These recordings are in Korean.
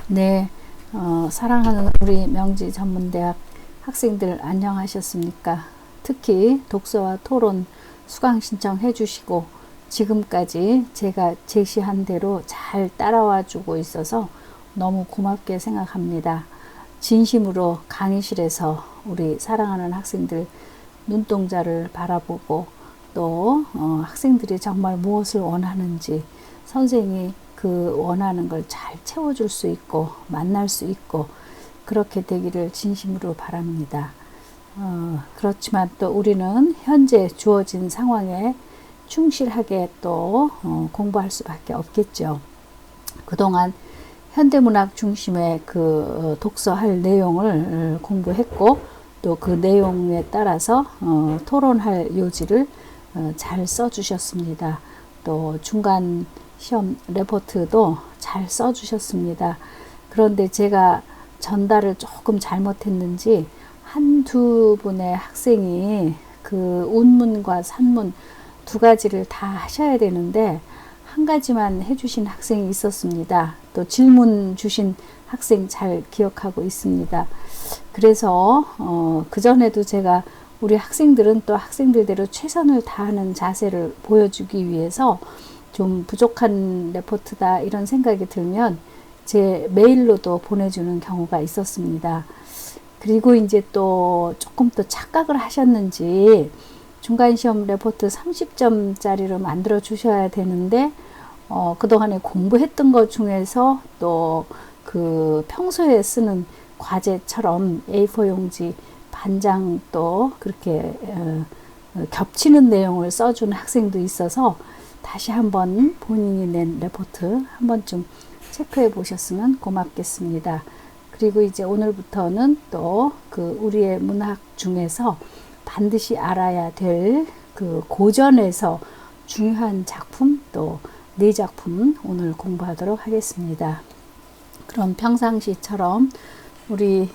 네, 사랑하는 우리 명지전문대학 학생들 안녕하셨습니까? 특히 독서와 토론 수강 신청해 주시고 지금까지 제가 제시한 대로 잘 따라와 주고 있어서 너무 고맙게 생각합니다. 진심으로 강의실에서 우리 사랑하는 학생들 눈동자를 바라보고 또 학생들이 정말 무엇을 원하는지 선생이 그 원하는 걸 잘 채워줄 수 있고 만날 수 있고 그렇게 되기를 진심으로 바랍니다. 그렇지만 또 우리는 현재 주어진 상황에 충실하게 또 공부할 수밖에 없겠죠. 그동안 현대문학 중심의 그 독서할 내용을 공부했고 또 그 내용에 따라서 토론할 요지를 잘 써주셨습니다. 또 중간 시험 레포트도 잘 써주셨습니다. 그런데 제가 전달을 조금 잘못했는지 한두 분의 학생이 그 운문과 산문 두 가지를 다 하셔야 되는데 한 가지만 해주신 학생이 있었습니다. 또 질문 주신 학생 잘 기억하고 있습니다. 그래서 그전에도 제가 우리 학생들은 또 학생들대로 최선을 다하는 자세를 보여주기 위해서 좀 부족한 레포트다 이런 생각이 들면 제 메일로도 보내주는 경우가 있었습니다. 그리고 이제 또 조금 더 착각을 하셨는지 중간시험 레포트 30점짜리로 만들어 주셔야 되는데 그동안에 공부했던 것 중에서 또 그 평소에 쓰는 과제처럼 A4 용지 반장 또 그렇게 겹치는 내용을 써준 학생도 있어서 다시 한번 본인이 낸 레포트 한 번쯤 체크해 보셨으면 고맙겠습니다. 그리고 이제 오늘부터는 또 그 우리의 문학 중에서 반드시 알아야 될 그 고전에서 중요한 작품 또 4작품 오늘 공부하도록 하겠습니다. 그럼 평상시처럼 우리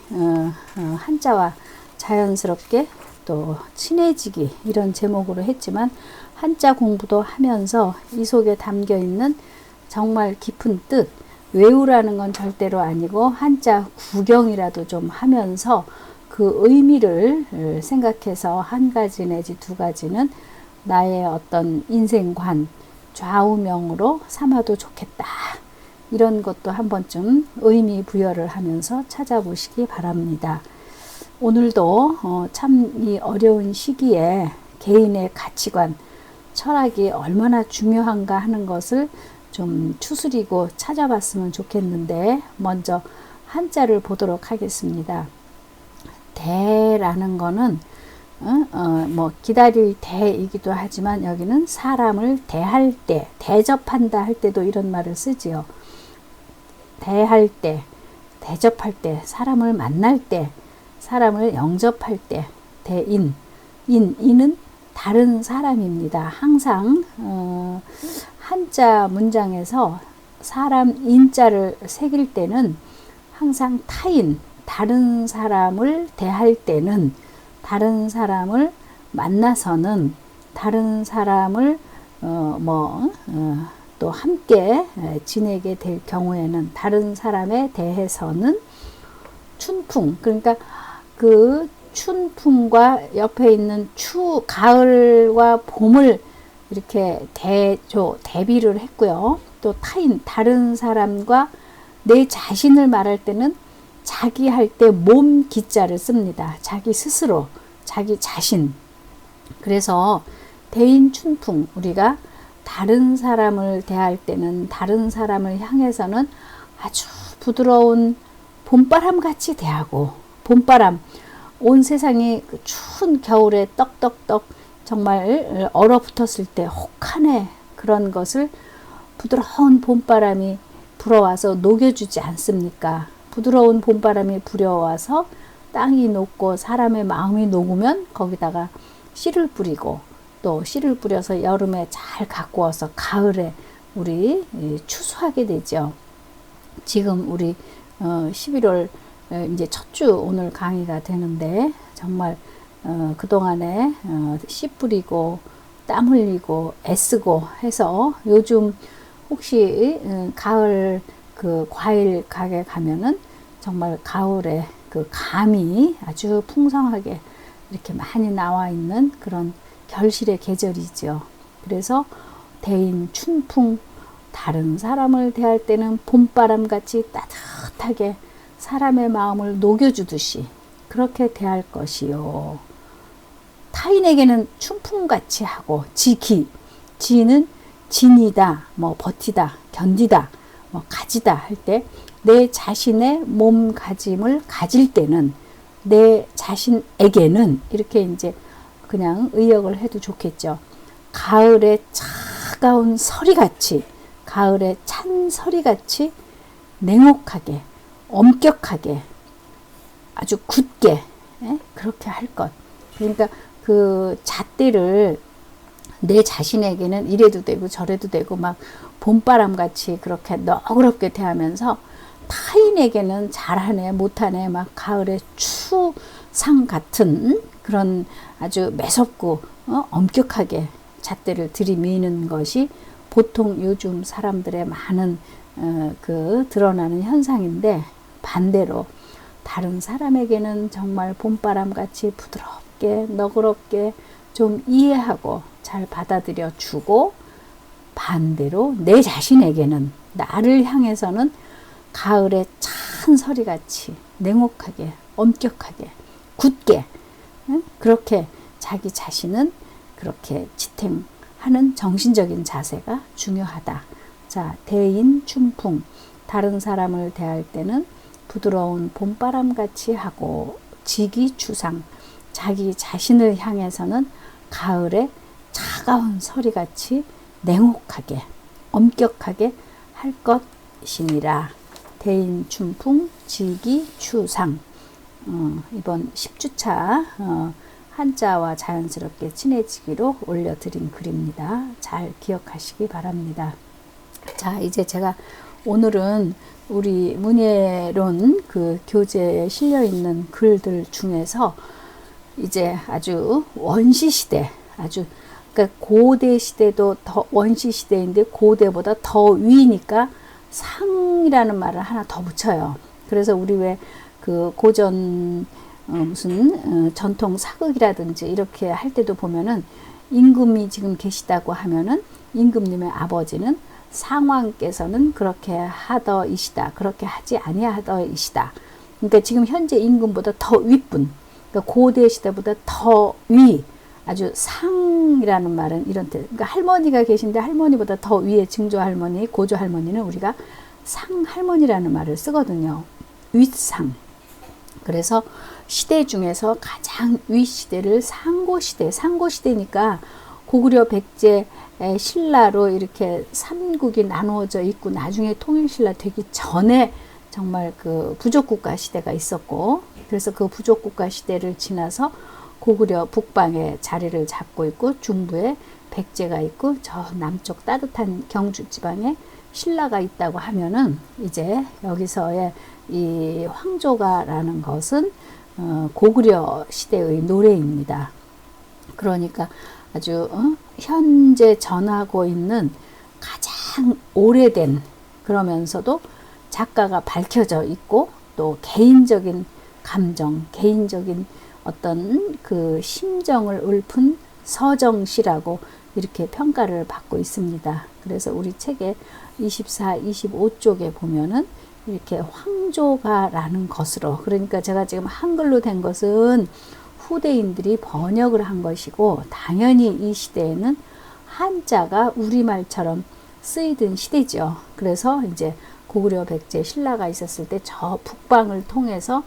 한자와 자연스럽게 또 친해지기 이런 제목으로 했지만 한자 공부도 하면서 이 속에 담겨 있는 정말 깊은 뜻 외우라는 건 절대로 아니고 한자 구경이라도 좀 하면서 그 의미를 생각해서 한 가지 내지 두 가지는 나의 어떤 인생관 좌우명으로 삼아도 좋겠다. 이런 것도 한 번쯤 의미 부여를 하면서 찾아보시기 바랍니다. 오늘도 참 이 어려운 시기에 개인의 가치관, 철학이 얼마나 중요한가 하는 것을 좀 추스리고 찾아봤으면 좋겠는데 먼저 한자를 보도록 하겠습니다. 대라는 거는 뭐 기다릴 대이기도 하지만 여기는 사람을 대할 때, 대접한다 할 때도 이런 말을 쓰지요. 대할 때, 대접할 때, 사람을 만날 때, 사람을 영접할 때, 대인, 인은 다른 사람입니다. 항상 한자 문장에서 사람 인자를 새길 때는 항상 타인, 다른 사람을 대할 때는 다른 사람을 만나서는 다른 사람을 또 함께 지내게 될 경우에는 다른 사람에 대해서는 춘풍 그러니까 그 춘풍과 옆에 있는 가을과 봄을 이렇게 대비를 했고요. 또 타인 다른 사람과 내 자신을 말할 때는 자기 할 때 몸 기자를 씁니다. 자기 스스로 자기 자신. 그래서 대인 춘풍 우리가 다른 사람을 대할 때는 다른 사람을 향해서는 아주 부드러운 봄바람 같이 대하고 봄바람 온 세상이 그 추운 겨울에 떡떡떡 정말 얼어붙었을 때 혹한의 그런 것을 부드러운 봄바람이 불어와서 녹여주지 않습니까? 부드러운 봄바람이 불어와서 땅이 녹고 사람의 마음이 녹으면 거기다가 씨를 뿌리고 또 씨를 뿌려서 여름에 잘 가꾸어서 가을에 우리 추수하게 되죠. 지금 우리 11월 이제 첫 주 오늘 강의가 되는데 정말 그동안에 씨 뿌리고 땀 흘리고 애쓰고 해서 요즘 혹시 가을 그 과일 가게 가면은 정말 가을에 그 감이 아주 풍성하게 이렇게 많이 나와 있는 그런 결실의 계절이죠. 그래서 대인 춘풍, 다른 사람을 대할 때는 봄바람 같이 따뜻하게 사람의 마음을 녹여주듯이 그렇게 대할 것이요. 타인에게는 춘풍같이 하고 지는 진이다, 뭐 버티다, 견디다, 뭐 가지다 할 때 내 자신의 몸가짐을 가질 때는 내 자신에게는 이렇게 이제 그냥 의역을 해도 좋겠죠. 가을의 차가운 서리같이, 가을의 찬 서리같이 냉혹하게, 엄격하게, 아주 굳게 그렇게 할 것. 그러니까 그 잣대를 내 자신에게는 이래도 되고 저래도 되고 막 봄바람같이 그렇게 너그럽게 대하면서 타인에게는 잘하네 못하네 막 가을의 추상 같은 그런 아주 매섭고 엄격하게 잣대를 들이미는 것이 보통 요즘 사람들의 많은 그 드러나는 현상인데, 반대로 다른 사람에게는 정말 봄바람같이 부드럽게 너그럽게 좀 이해하고 잘 받아들여 주고, 반대로 내 자신에게는, 나를 향해서는 가을의 찬 서리같이 냉혹하게 엄격하게 굳게 그렇게 자기 자신은 그렇게 지탱하는 정신적인 자세가 중요하다. 자, 대인 춘풍, 다른 사람을 대할 때는 부드러운 봄바람같이 하고 지기추상, 자기 자신을 향해서는 가을의 차가운 서리같이 냉혹하게 엄격하게 할 것이니라. 대인 춘풍 지기추상. 이번 10주차 한자와 자연스럽게 친해지기로 올려드린 글입니다. 잘 기억하시기 바랍니다. 자, 이제 제가 오늘은 우리 문예론 그 교재에 실려 있는 글들 중에서 이제 아주 원시시대, 아주 그러니까 고대 시대도 더 원시 시대인데 고대보다 더 위니까 상이라는 말을 하나 더 붙여요. 그래서 우리 왜 그 고전 무슨 전통 사극이라든지 이렇게 할 때도 보면은 임금이 지금 계시다고 하면은 임금님의 아버지는 상왕께서는 그렇게 하더이시다, 그렇게 하지 아니하더이시다. 그러니까 지금 현재 임금보다 더 윗분, 그러니까 고대 시대보다 더 위, 아주 상이라는 말은 이런 뜻. 그러니까 할머니가 계신데 할머니보다 더 위에 증조 할머니, 고조 할머니는 우리가 상할머니라는 말을 쓰거든요. 윗상. 그래서 시대 중에서 가장 윗시대를 상고시대, 상고시대니까 고구려 백제 신라로 이렇게 삼국이 나누어져 있고 나중에 통일신라 되기 전에 정말 그 부족국가 시대가 있었고, 그래서 그 부족국가 시대를 지나서 고구려 북방에 자리를 잡고 있고 중부에 백제가 있고 저 남쪽 따뜻한 경주 지방에 신라가 있다고 하면은 이제 여기서의 이 황조가라는 것은 고구려 시대의 노래입니다. 그러니까 아주 현재 전하고 있는 가장 오래된, 그러면서도 작가가 밝혀져 있고 또 개인적인 감정, 개인적인 어떤 그 심정을 읊은 서정시라고 이렇게 평가를 받고 있습니다. 그래서 우리 책에 24, 25쪽에 보면은 이렇게 황조가라는 것으로, 그러니까 제가 지금 한글로 된 것은 후대인들이 번역을 한 것이고, 당연히 이 시대에는 한자가 우리말처럼 쓰이던 시대죠. 그래서 이제 고구려 백제 신라가 있었을 때 저 북방을 통해서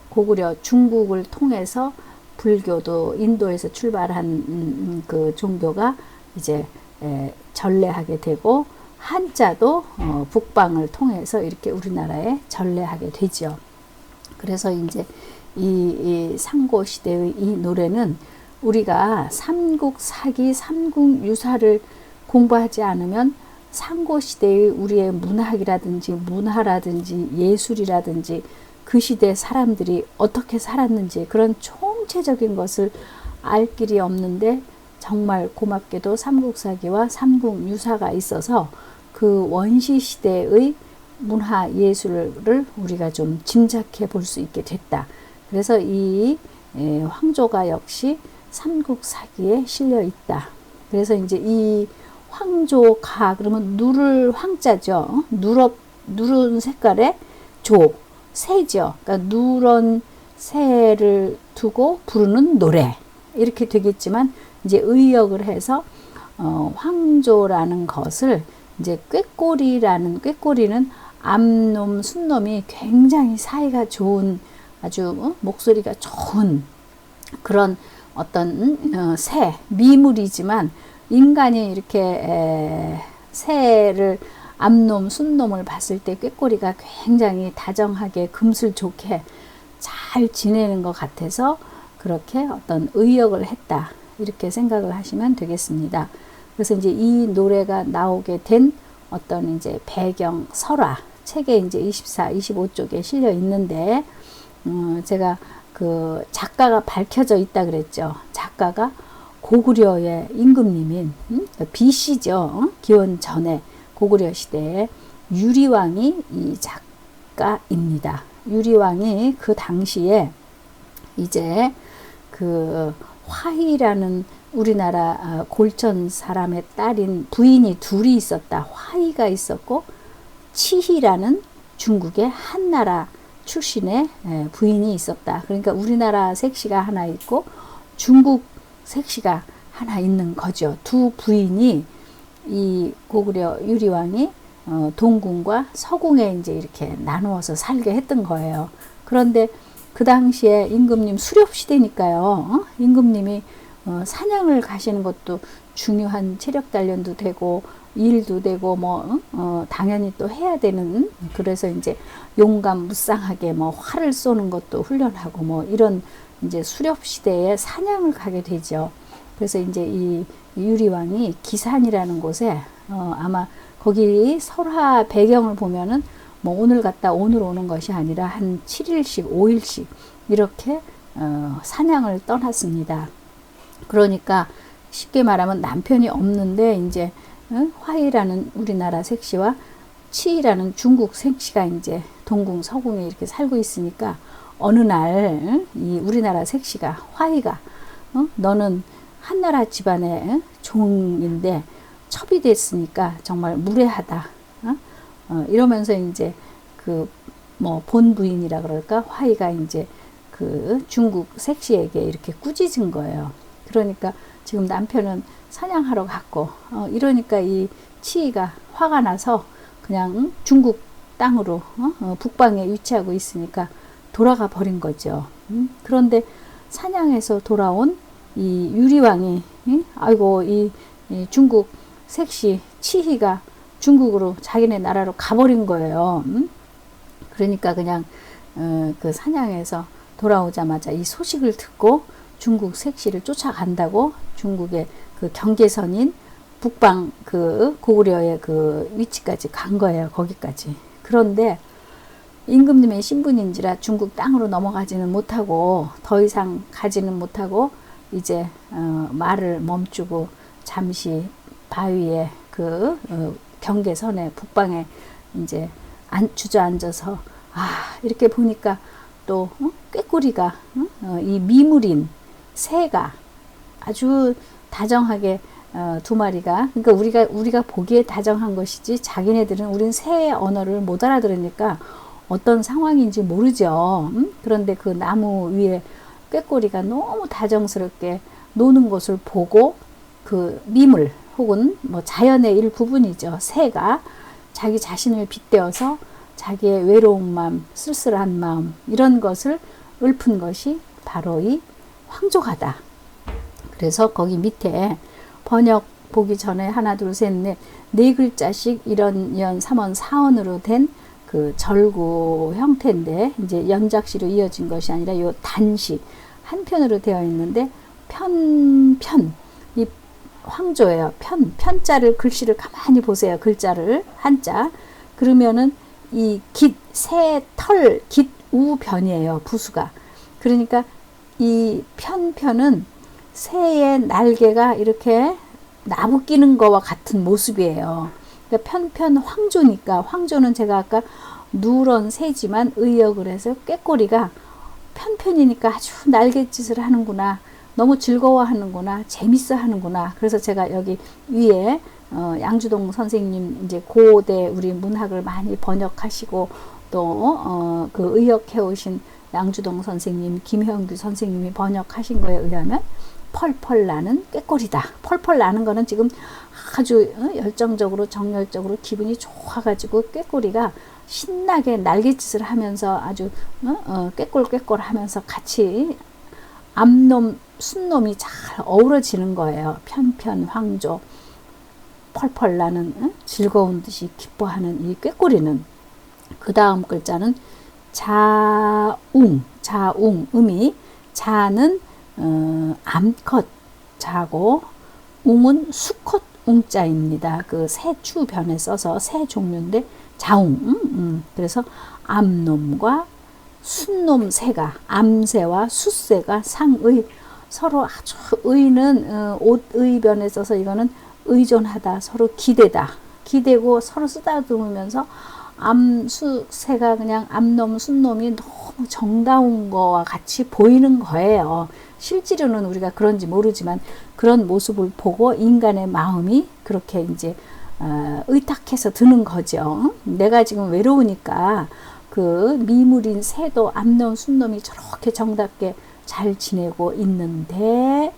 고구려 중국을 통해서 불교도 인도에서 출발한 그 종교가 이제 전래하게 되고, 한자도 북방을 통해서 이렇게 우리나라에 전래하게 되죠. 그래서 이제 이 상고 시대의 이 노래는 우리가 삼국사기, 삼국유사를 공부하지 않으면 상고 시대의 우리의 문학이라든지 문화라든지 예술이라든지 그 시대 사람들이 어떻게 살았는지 그런 총체적인 것을 알 길이 없는데, 정말 고맙게도 삼국사기와 삼국유사가 있어서 그 원시 시대의 문화 예술을 우리가 좀 짐작해 볼 수 있게 됐다. 그래서 이 황조가 역시 삼국사기에 실려 있다. 그래서 이제 이 황조가 그러면 누를 황자죠. 누런 색깔의 조, 새죠. 그러니까 누런 새를 두고 부르는 노래 이렇게 되겠지만 이제 의역을 해서 황조라는 것을 이제 꾀꼬리는 암놈, 순놈이 굉장히 사이가 좋은 아주 목소리가 좋은 그런 어떤 새, 미물이지만 인간이 이렇게 새를 암놈, 순놈을 봤을 때 꾀꼬리가 굉장히 다정하게 금슬 좋게 잘 지내는 것 같아서 그렇게 어떤 의역을 했다. 이렇게 생각을 하시면 되겠습니다. 그래서 이제 이 노래가 나오게 된 어떤 이제 배경 설화 책에 이제 24, 25쪽에 실려 있는데 제가 그 작가가 밝혀져 있다 그랬죠. 작가가 고구려의 임금님인 BC죠. 기원 전에 고구려 시대에 유리왕이 이 작가입니다. 유리왕이 그 당시에 이제 그 화희라는 우리나라 골천 사람의 딸인 부인이 둘이 있었다. 화희가 있었고 치희라는 중국의 한나라 출신의 부인이 있었다. 그러니까 우리나라 색시가 하나 있고 중국 색시가 하나 있는 거죠. 두 부인이 이 고구려 유리왕이 동궁과 서궁에 이제 이렇게 나누어서 살게 했던 거예요. 그런데 그 당시에 임금님 수렵 시대니까요. 임금님이 사냥을 가시는 것도 중요한 체력 단련도 되고 일도 되고 당연히 또 해야 되는 그래서 이제 용감 무쌍하게 활을 쏘는 것도 훈련하고 이런 이제 수렵 시대에 사냥을 가게 되죠. 그래서 이제 이 유리왕이 기산이라는 곳에 아마 거기 설화 배경을 보면은 오늘 갔다 오늘 오는 것이 아니라 한 7일씩 5일씩 이렇게 사냥을 떠났습니다. 그러니까 쉽게 말하면 남편이 없는데 이제 화이라는 우리나라 색시와 치이라는 중국 색시가 이제 동궁 서궁에 이렇게 살고 있으니까 어느 날 이 우리나라 색시가 화이가 너는 한나라 집안의 종인데 첩이 됐으니까 정말 무례하다. 이러면서 이제 그 본부인이라 그럴까 화이가 이제 그 중국 색시에게 이렇게 꾸짖은 거예요. 그러니까 지금 남편은 사냥하러 갔고 이러니까 이 치이가 화가 나서 그냥 중국 땅으로 북방에 위치하고 있으니까 돌아가 버린 거죠. 그런데 사냥해서 돌아온 이 유리왕이 아이고 이 중국 색시 치희가 중국으로 자기네 나라로 가버린 거예요. 그러니까 그냥 그 사냥해서 돌아오자마자 이 소식을 듣고 중국 색시를 쫓아간다고 중국의 그 경계선인 북방 그 고구려의 그 위치까지 간 거예요. 거기까지. 그런데 임금님의 신분인지라 중국 땅으로 넘어가지는 못하고 더 이상 가지는 못하고 이제 말을 멈추고 잠시 바위에 그 경계선에 북방에 이제 주저앉아서 이렇게 보니까 또 꾀꼬리가 이 미물인 새가 아주 다정하게 두 마리가 그러니까 우리가 보기에 다정한 것이지 자기네들은 우린 새의 언어를 못 알아들으니까 어떤 상황인지 모르죠. 그런데 그 나무 위에 꾀꼬리가 너무 다정스럽게 노는 것을 보고 그 미물 혹은 자연의 일부분이죠. 새가 자기 자신을 빗대어서 자기의 외로운 마음, 쓸쓸한 마음 이런 것을 읊은 것이 바로 이 황조가다. 그래서 거기 밑에 번역 보기 전에 하나 둘 셋 넷 네 글자씩 1원, 2원, 3원, 4원으로 된 그 절구 형태인데 이제 연작시로 이어진 것이 아니라 요 단시 한 편으로 되어 있는데 이 황조예요. 편자를 글씨를 가만히 보세요. 글자를 한자 그러면은 이 새 털 우변이에요. 부수가. 그러니까 이 편은 새의 날개가 이렇게 나부끼는 거와 같은 모습이에요. 그러니까 편편 황조니까, 황조는 제가 아까 누런 새지만 의역을 해서 꾀꼬리가 편편이니까 아주 날갯짓을 하는구나, 너무 즐거워하는구나, 재밌어 하는구나. 그래서 제가 여기 위에 양주동 선생님, 이제 고대 우리 문학을 많이 번역하시고 또 그 의역해 오신 양주동 선생님, 김형규 선생님이 번역하신 거에 의하면 펄펄 나는 꾀꼬리다. 펄펄 나는 거는 지금 아주 열정적으로 정열적으로 기분이 좋아가지고 꾀꼬리가 신나게 날갯짓을 하면서 아주 꾀꼴 하면서 같이 암놈 순놈이 잘 어우러지는 거예요. 편편 황조, 펄펄 나는 즐거운 듯이 기뻐하는 이 꾀꼬리는. 그 다음 글자는 자웅, 음이 자는 암컷 자고 웅은 수컷 웅자입니다. 그 새 추변에 써서 새 종류인데 자웅. 그래서 암놈과 순놈 새가, 암새와 숫새가 상의, 서로 아주 의는 옷의변에 써서 이거는 의존하다, 서로 기대다, 기대고 서로 쓰다듬으면서 암수새가 그냥 암놈 순놈이 너무 정다운 거와 같이 보이는 거예요. 실제로는 우리가 그런지 모르지만 그런 모습을 보고 인간의 마음이 그렇게 이제 의탁해서 드는 거죠. 내가 지금 외로우니까 그 미물인 새도 암놈 순놈이 저렇게 정답게 잘 지내고 있는데,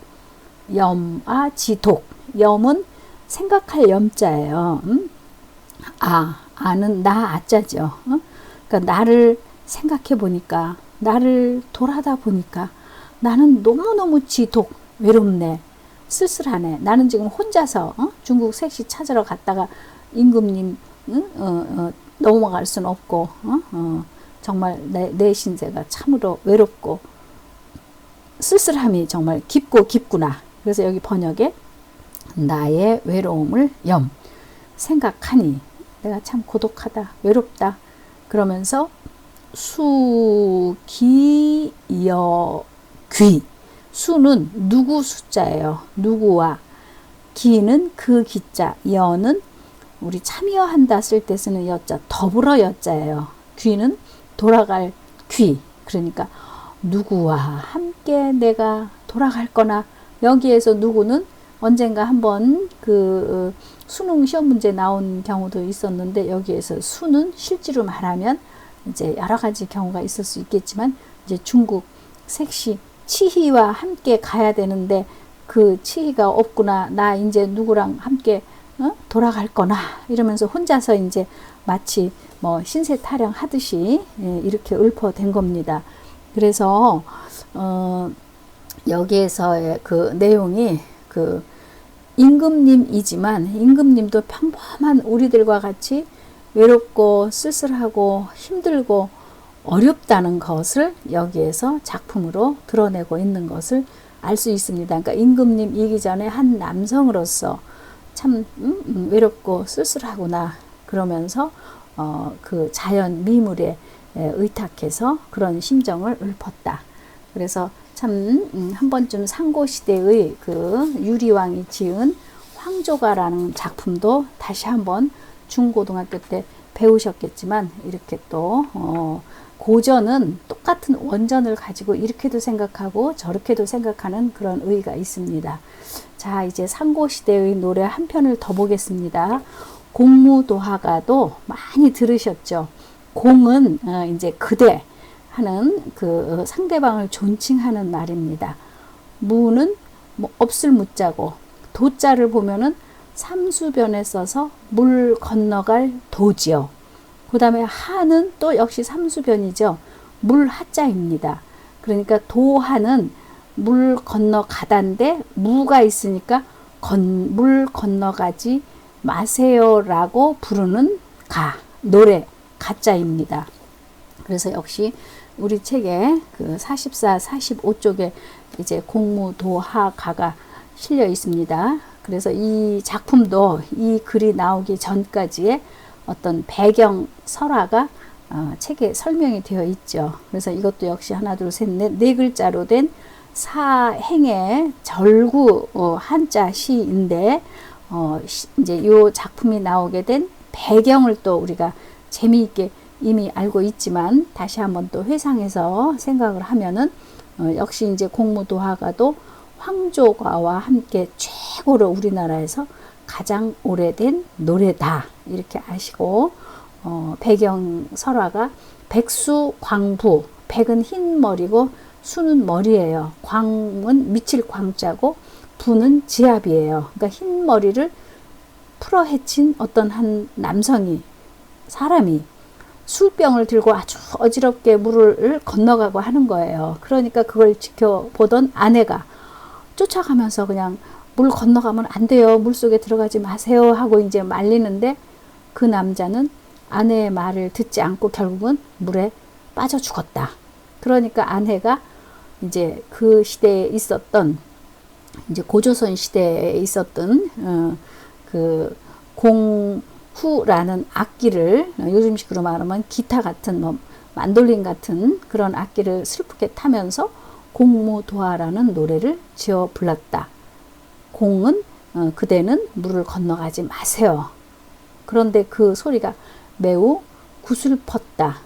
염아지독, 염은 생각할 염자예요. 아는 나 아자죠. 그러니까 나를 생각해 보니까, 나를 돌아다 보니까 나는 너무너무 지독, 외롭네, 쓸쓸하네. 나는 지금 혼자서 중국 색시 찾으러 갔다가 임금님 넘어갈 수는 없고 정말 내 신세가 참으로 외롭고 쓸쓸함이 정말 깊고 깊구나. 그래서 여기 번역에 나의 외로움을 생각하니 내가 참 고독하다, 외롭다. 그러면서 수기여귀, 수는 누구 숫자예요. 누구와, 기는 그 기자, 여는 우리 참여한다 쓸 때 쓰는 여자, 더불어 여자예요. 귀는 돌아갈 귀. 그러니까 누구와 함께 내가 돌아갈 거나, 여기에서 누구는 언젠가 한번 그 수능 시험 문제 나온 경우도 있었는데, 여기에서 수는 실제로 말하면 이제 여러 가지 경우가 있을 수 있겠지만, 이제 중국 색시 치희와 함께 가야 되는데 그 치희가 없구나, 나 이제 누구랑 함께 돌아갈 거나 이러면서 혼자서 이제 마치 뭐 신세 타령 하듯이 이렇게 읊어댄 겁니다. 그래서 여기에서의 그 내용이 그 임금님이지만, 임금님도 평범한 우리들과 같이 외롭고 쓸쓸하고 힘들고 어렵다는 것을 여기에서 작품으로 드러내고 있는 것을 알 수 있습니다. 그러니까 임금님이기 전에 한 남성으로서 참 외롭고 쓸쓸하구나, 그러면서 그 자연 미물에 의탁해서 그런 심정을 읊었다. 그래서 참 한 번쯤 상고시대의 그 유리왕이 지은 황조가라는 작품도 다시 한번 중고등학교 때 배우셨겠지만, 이렇게 또 고전은 똑같은 원전을 가지고 이렇게도 생각하고 저렇게도 생각하는 그런 의의가 있습니다. 자, 이제 상고시대의 노래 한 편을 더 보겠습니다. 공무도화가도 많이 들으셨죠. 공은 이제 그대 하는 그 상대방을 존칭하는 말입니다. 무는 뭐 없을 무자고, 도자를 보면은 삼수변에 써서 물 건너갈 도지요. 그 다음에 하는 또 역시 삼수변이죠. 물 하자입니다. 그러니까 도하는 물 건너가다인데 무가 있으니까 물 건너가지 마세요라고 부르는 가, 노래, 가자입니다. 그래서 역시 우리 책에 그 44, 45쪽에 이제 공무도하가가 실려 있습니다. 그래서 이 작품도 이 글이 나오기 전까지의 어떤 배경 설화가 책에 설명이 되어 있죠. 그래서 이것도 역시 하나, 둘, 셋, 넷, 네 글자로 된 사행의 절구 한자 시인데, 이제 요 작품이 나오게 된 배경을 또 우리가 재미있게 이미 알고 있지만 다시 한번 또 회상해서 생각을 하면은 역시 이제 공무도화가도 황조가와 함께 최고로 우리나라에서 가장 오래된 노래다 이렇게 아시고 배경 설화가 백수 광부, 백은 흰 머리고 수는 머리예요. 광은 미칠 광자고 부는 지압이에요. 그러니까 흰 머리를 풀어헤친 어떤 한 남성이 사람이 술병을 들고 아주 어지럽게 물을 건너가고 하는 거예요. 그러니까 그걸 지켜보던 아내가 쫓아가면서 그냥 물 건너가면 안 돼요. 물속에 들어가지 마세요 하고 이제 말리는데 그 남자는 아내의 말을 듣지 않고 결국은 물에 빠져 죽었다. 그러니까 아내가 이제 그 시대에 있었던 이제 고조선 시대에 있었던 그 공후라는 악기를 요즘식으로 말하면 기타 같은 뭐 만돌린 같은 그런 악기를 슬프게 타면서 공무도화라는 노래를 지어 불렀다. 공은 그대는 물을 건너가지 마세요. 그런데 그 소리가 매우 구슬펐다.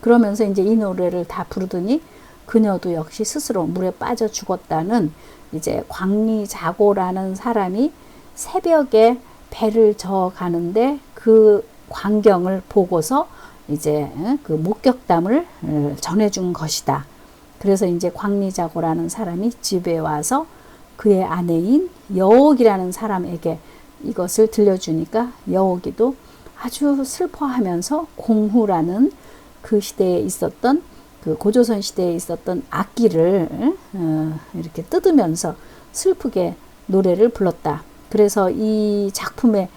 그러면서 이제 이 노래를 다 부르더니 그녀도 역시 스스로 물에 빠져 죽었다는 이제 광리자고라는 사람이 새벽에 배를 저어 가는데 그 광경을 보고서 이제 그 목격담을 전해준 것이다. 그래서 이제 광리자고라는 사람이 집에 와서 그의 아내인 여옥이라는 사람에게 이것을 들려주니까 여옥이도 아주 슬퍼하면서 공후라는 그 시대에 있었던 그 고조선 시대에 있었던 악기를 이렇게 뜯으면서 슬프게 노래를 불렀다. 그래서 이 작품의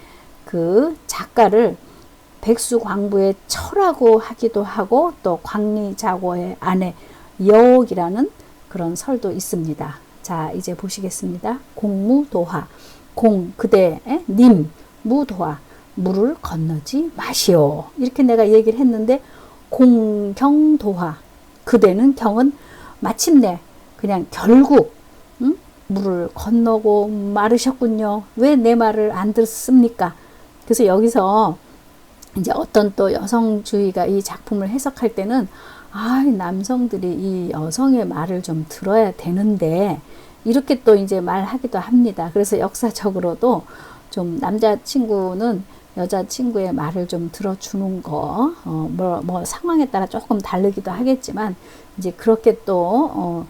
그 작가를 백수광부의 처라고 하기도 하고 또 광리자고의 아내 여옥이라는 그런 설도 있습니다. 자, 이제 보시겠습니다. 공무도화. 공, 그대, 님, 무도화. 물을 건너지 마시오. 이렇게 내가 얘기를 했는데 공경도화. 그대는 경은 마침내 그냥 결국 물을 건너고 마르셨군요. 왜 내 말을 안 듣습니까? 그래서 여기서 이제 어떤 또 여성주의가 이 작품을 해석할 때는 남성들이 이 여성의 말을 좀 들어야 되는데 이렇게 또 이제 말하기도 합니다. 그래서 역사적으로도 좀 남자친구는 여자친구의 말을 좀 들어주는 거, 뭐 상황에 따라 조금 다르기도 하겠지만 이제 그렇게 또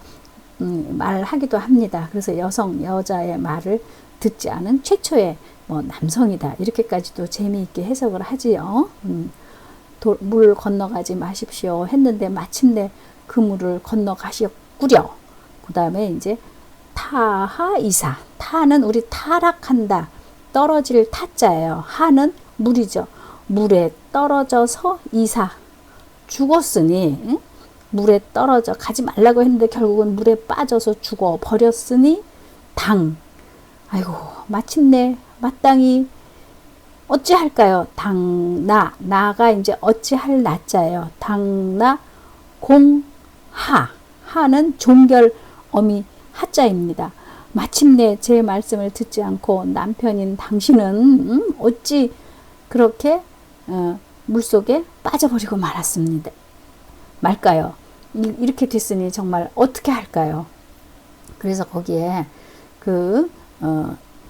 말하기도 합니다. 그래서 여자의 말을 듣지 않은 최초의 뭐 남성이다. 이렇게까지도 재미있게 해석을 하지요. 물 건너가지 마십시오 했는데 마침내 그 물을 건너가셨구려. 그 다음에 이제 타하이사. 타는 우리 타락한다. 떨어질 타자예요. 하는 물이죠. 물에 떨어져서 이사. 죽었으니 물에 떨어져 가지 말라고 했는데 결국은 물에 빠져서 죽어 버렸으니 당. 아이고 마침내 마땅히 어찌할까요? 당나. 나가 이제 어찌할 나자예요. 당나 공하. 하는 종결 어미 하자입니다. 마침내 제 말씀을 듣지 않고 남편인 당신은 어찌 그렇게 물속에 빠져버리고 말았습니다. 말까요? 이렇게 됐으니 정말 어떻게 할까요? 그래서 거기에 그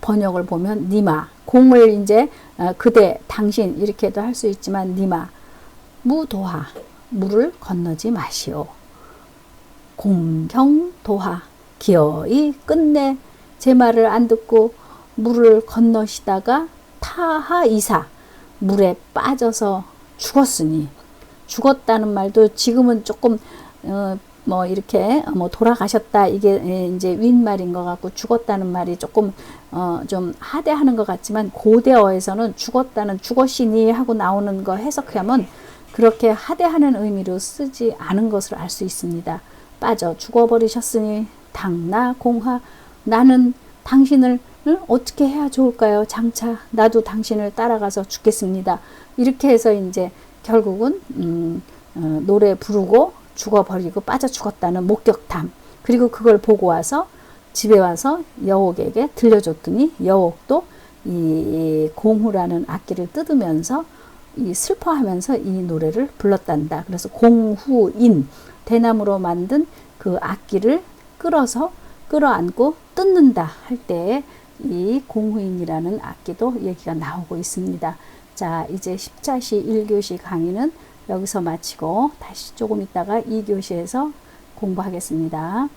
번역을 보면 니마 공을 이제 그대 당신 이렇게도 할 수 있지만 니마 무도하 물을 건너지 마시오. 공경도하 기어이 끝내 제 말을 안 듣고 물을 건너시다가 타하이사 물에 빠져서 죽었으니 죽었다는 말도 지금은 조금 뭐 이렇게 뭐 돌아가셨다 이게 이제 윗말인 것 같고 죽었다는 말이 조금 좀 하대하는 것 같지만 고대어에서는 죽었다는 죽었시니 하고 나오는 거 해석하면 그렇게 하대하는 의미로 쓰지 않은 것을 알 수 있습니다. 빠져 죽어버리셨으니 당나 공하 나는 당신을 어떻게 해야 좋을까요? 장차 나도 당신을 따라가서 죽겠습니다. 이렇게 해서 이제 결국은 노래 부르고 죽어버리고 빠져 죽었다는 목격담. 그리고 그걸 보고 와서 집에 와서 여옥에게 들려줬더니 여옥도 이 공후라는 악기를 뜯으면서 이 슬퍼하면서 이 노래를 불렀단다. 그래서 공후인, 대나무로 만든 그 악기를 끌어안고 뜯는다 할 때 이 공후인이라는 악기도 얘기가 나오고 있습니다. 자, 이제 십자시 1교시 강의는 여기서 마치고 다시 조금 있다가 2교시에서 공부하겠습니다.